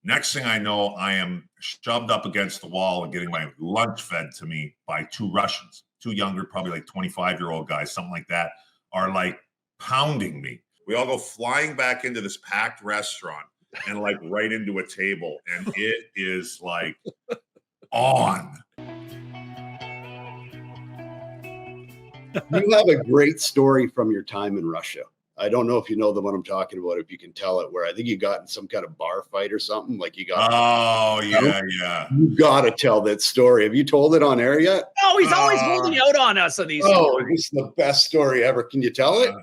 Next thing I know, I am shoved up against the wall and getting my lunch fed to me by two Russians, two younger, probably like 25-year-old guys, something like that, are like pounding me. We all go flying back into this packed restaurant and like right into a table. And it is like on. You have a great story from your time in Russia. I don't know if you know the one I'm talking about, if you can tell it, where I think you got in some kind of bar fight or something. Like you got. Oh, yeah. You got to tell that story. Have you told it on air yet? Oh, he's always holding out on us on these stories. It's the best story ever. Can you tell it?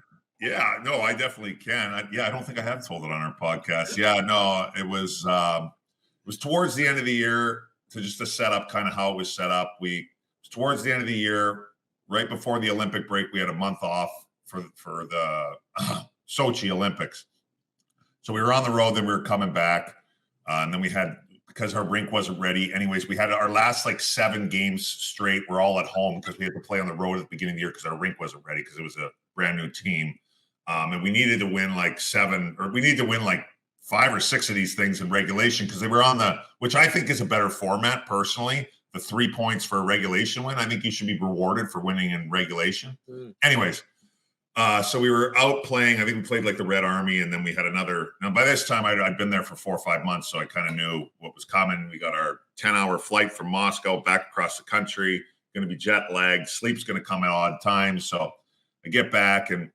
Yeah, no, I definitely can. I don't think I have told it on our podcast. Yeah, no, it was towards the end of the year to set up kind of how it was set up. It was towards the end of the year, right before the Olympic break. We had a month off for the Sochi Olympics. So we were on the road, then we were coming back. And then we had, because our rink wasn't ready. Anyways, we had our last like 7 games straight. We're all at home because we had to play on the road at the beginning of the year because our rink wasn't ready because it was a brand new team. And we needed to win like 5 or 6 of these things in regulation because they were on which I think is a better format personally, the 3 points for a regulation win. I think you should be rewarded for winning in regulation. Anyways, so we were out playing. I think we played like the Red Army, and then we had another. Now, by this time, I'd been there for 4 or 5 months, so I kind of knew what was coming. We got our 10-hour flight from Moscow back across the country, going to be jet lagged. Sleep's going to come at odd times. So I get back, and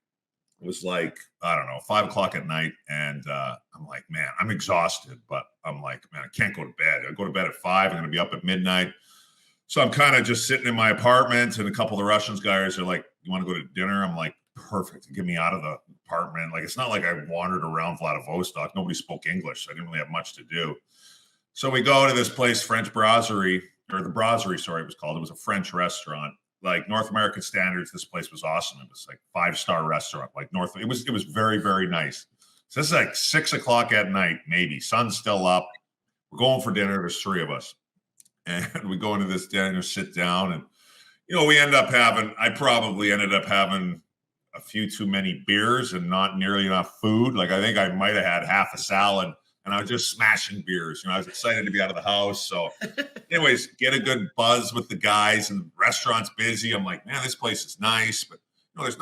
it was like, I don't know, 5 o'clock at night, and I'm like, man, I'm exhausted, but I'm like, man, I can't go to bed. I go to bed at 5. I'm going to be up at midnight. So I'm kind of just sitting in my apartment, and a couple of the Russians guys are like, you want to go to dinner? I'm like, perfect. Get me out of the apartment. Like, it's not like I wandered around Vladivostok. Nobody spoke English, so I didn't really have much to do. So we go to this place, French Brasserie, or the Brasserie, sorry, it was called. It was a French restaurant. Like North American standards, this place was awesome. It was like 5-star restaurant, like it was very, very nice. So this is like 6 o'clock at night, maybe. Sun's still up. We're going for dinner. There's 3 of us. And we go into this dinner, sit down, and I probably ended up having a few too many beers and not nearly enough food. Like I think I might have had half a salad, and I was just smashing beers. I was excited to be out of the house. So anyways, get a good buzz with the guys, and the restaurant's busy. I'm like, man, this place is nice, but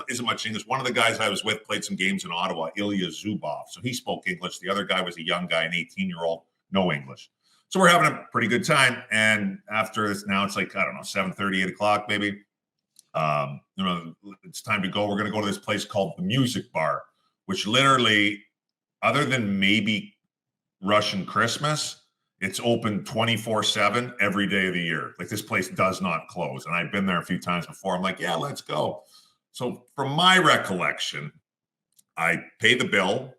isn't much English. One of the guys I was with played some games in Ottawa, Ilya Zubov. So he spoke English. The other guy was a young guy, an 18-year-old, no English. So we're having a pretty good time. And after this, now it's like, I don't know, 7:30, 8 o'clock, maybe. It's time to go. We're going to go to this place called the Music Bar, which literally, other than maybe Russian Christmas, it's open 24/7 every day of the year. Like, this place does not close. And I've been there a few times before. I'm like, yeah, let's go. So from my recollection, I paid the bill,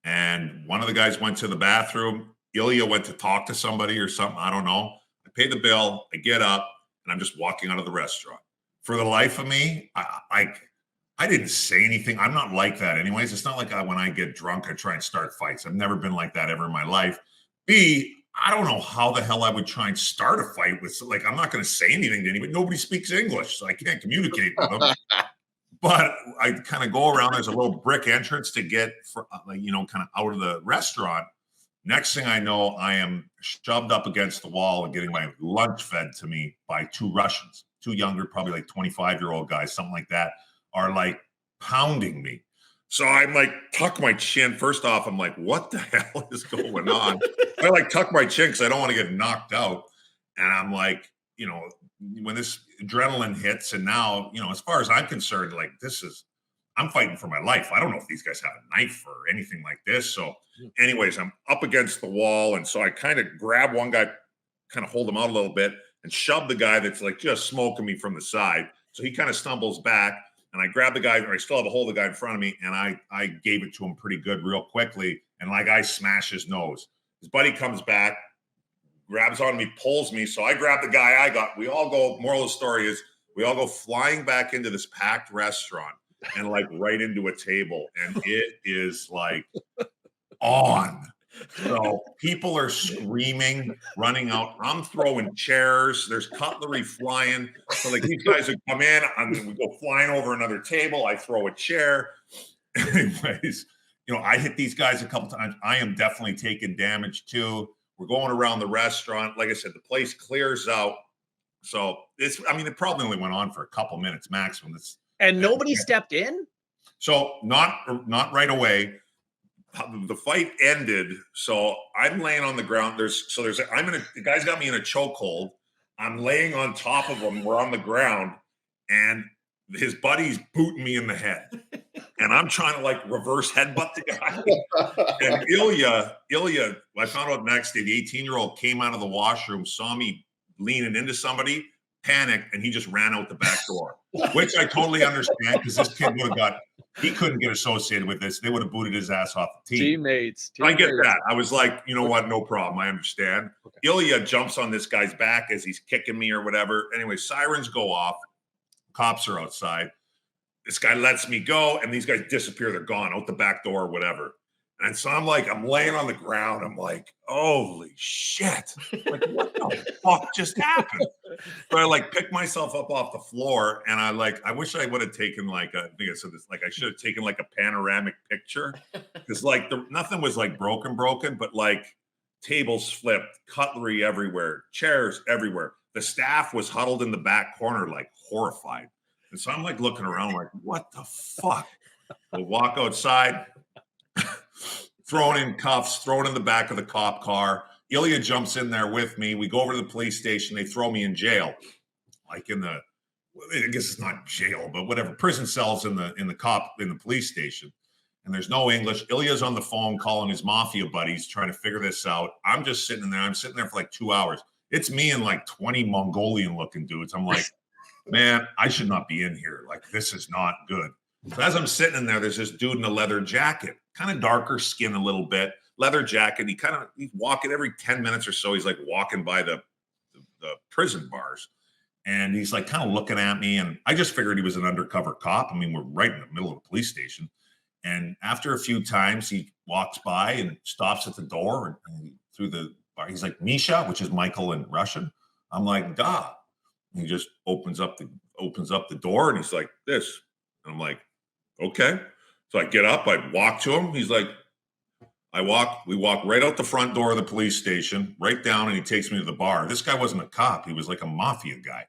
and one of the guys went to the bathroom. Ilya went to talk to somebody or something. I don't know. I paid the bill. I get up, and I'm just walking out of the restaurant. For the life of me, I didn't say anything. I'm not like that anyways. It's not like when I get drunk, I try and start fights. I've never been like that ever in my life. B, I don't know how the hell I would try and start a fight with, like, I'm not going to say anything to anybody. Nobody speaks English, so I can't communicate with them. But I kind of go around. There's a little brick entrance to get, kind of out of the restaurant. Next thing I know, I am shoved up against the wall and getting my lunch fed to me by 2 Russians, 2 younger, probably like 25-year-old guys, something like that, are like pounding me. So I'm like, tuck my chin. First off, I'm like, what the hell is going on? I like tuck my chin because I don't want to get knocked out. And I'm like, when this adrenaline hits, and now, as far as I'm concerned, like, I'm fighting for my life. I don't know if these guys have a knife or anything like this. So anyways, I'm up against the wall. And so I kind of grab one guy, kind of hold him out a little bit, and shove the guy that's like just smoking me from the side. So he kind of stumbles back, and I grab the guy, or I still have a hold of the guy in front of me, and I gave it to him pretty good real quickly. And like, I smash his nose. His buddy comes back, grabs on me, pulls me. So I grab the guy I got. We all go, moral of the story is, we all go flying back into this packed restaurant and like right into a table. And it is like on. So people are screaming, running out. I'm throwing chairs. There's cutlery flying. So like, these guys would come in, and then we go flying over another table. I throw a chair. Anyways, I hit these guys a couple times. I am definitely taking damage too. We're going around the restaurant. Like I said, the place clears out. So it probably only went on for a couple minutes maximum. And nobody stepped in? So not right away. The fight ended. So I'm laying on the ground. The guy's got me in a chokehold. I'm laying on top of him. We're on the ground, and his buddy's booting me in the head. And I'm trying to like reverse headbutt the guy. And Ilya, I found out next day, the 18-year-old came out of the washroom, saw me leaning into somebody, panicked, and he just ran out the back door, which I totally understand because this kid he couldn't get associated with this. They would have booted his ass off the team. Teammates. I get that. I was like, you know what? No problem. I understand. Okay. Ilya jumps on this guy's back as he's kicking me or whatever. Anyway, sirens go off. Cops are outside. This guy lets me go, and these guys disappear. They're gone out the back door or whatever. And so I'm laying on the ground. I'm like, holy shit. Like, what the fuck just happened? So I pick myself up off the floor, and I wish I would have taken I think I said this, I should have taken a panoramic picture. Because nothing was broken, but tables flipped, cutlery everywhere, chairs everywhere. The staff was huddled in the back corner, horrified. And so I'm looking around what the fuck? We'll walk outside. Thrown in cuffs, thrown in the back of the cop car. Ilya jumps in there with me. We go over to the police station. They throw me in jail, I guess it's not jail, but whatever, prison cells in the police station. And there's no English. Ilya's on the phone calling his mafia buddies, trying to figure this out. I'm just sitting there. I'm sitting there for 2 hours. It's me and 20 Mongolian-looking dudes. I'm like, man, I should not be in here. This is not good. So as I'm sitting in there, there's this dude in a leather jacket, kind of darker skin a little bit, leather jacket. He's walking every 10 minutes or so. He's walking by the prison bars, and he's kind of looking at me. And I just figured he was an undercover cop. We're right in the middle of a police station. And after a few times, he walks by and stops at the door and through the bar. He's like, Misha, which is Michael in Russian. I'm like, da. He just opens up the door, and he's like this. And I'm like, okay. So I get up, I walk to him. He's like, we walk right out the front door of the police station, right down, and he takes me to the bar. This guy wasn't a cop. He was a mafia guy.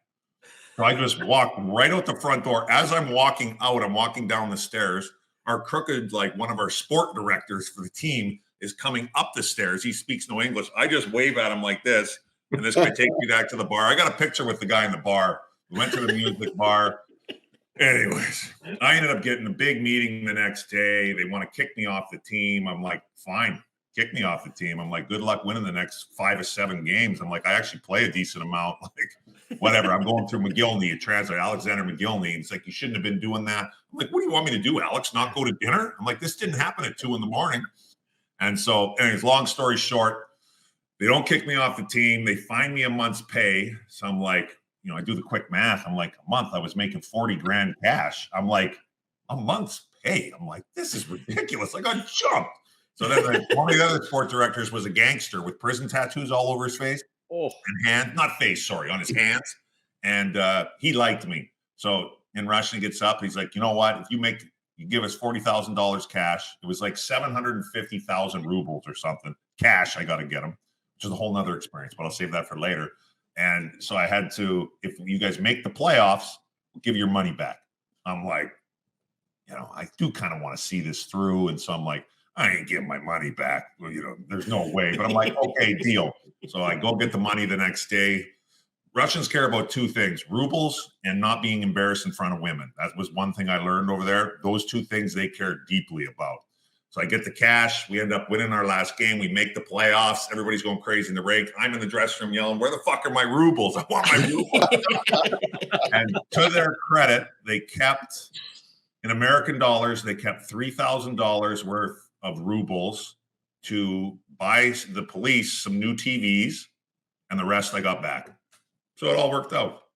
So I just walk right out the front door. As I'm walking out, I'm walking down the stairs. Our crooked, one of our sport directors for the team is coming up the stairs. He speaks no English. I just wave at him like this, and this guy takes me back to the bar. I got a picture with the guy in the bar. We went to the music bar. Anyways, I ended up getting a big meeting the next day. They want to kick me off the team. I'm like, fine, kick me off the team. I'm like, good luck winning the next 5 or 7 games. I'm like, I actually play a decent amount. Whatever. I'm going through McGillney, a translator, Alexander McGillney. And it's you shouldn't have been doing that. I'm like, what do you want me to do, Alex? Not go to dinner? I'm like, this didn't happen at 2 a.m. And so, anyways, long story short, they don't kick me off the team. They fine me a month's pay. So I'm like, I do the quick math. I'm like, a month I was making 40 grand cash. I'm like, a month's pay. I'm like, this is ridiculous. I got jumped. So then one of the other sport directors was a gangster with prison tattoos all over his face. Oh, and on his hands. And he liked me. So in Russian, he gets up. He's like, you know what? If you give us $40,000 cash, it was 750,000 rubles or something cash. I got to get him, which is a whole nother experience, but I'll save that for later. And so I had to, if you guys make the playoffs, we'll give you your money back. I'm like, I do kind of want to see this through. And so I'm like, I ain't getting my money back. Well, there's no way. But I'm like, okay, deal. So I go get the money the next day. Russians care about 2 things, rubles and not being embarrassed in front of women. That was one thing I learned over there. Those 2 things they care deeply about. So I get the cash. We end up winning our last game. We make the playoffs. Everybody's going crazy in the rink. I'm in the dressing room yelling, where the fuck are my rubles? I want my rubles. And to their credit, they kept, in American dollars, they kept $3,000 worth of rubles to buy the police some new TVs, and the rest I got back. So it all worked out.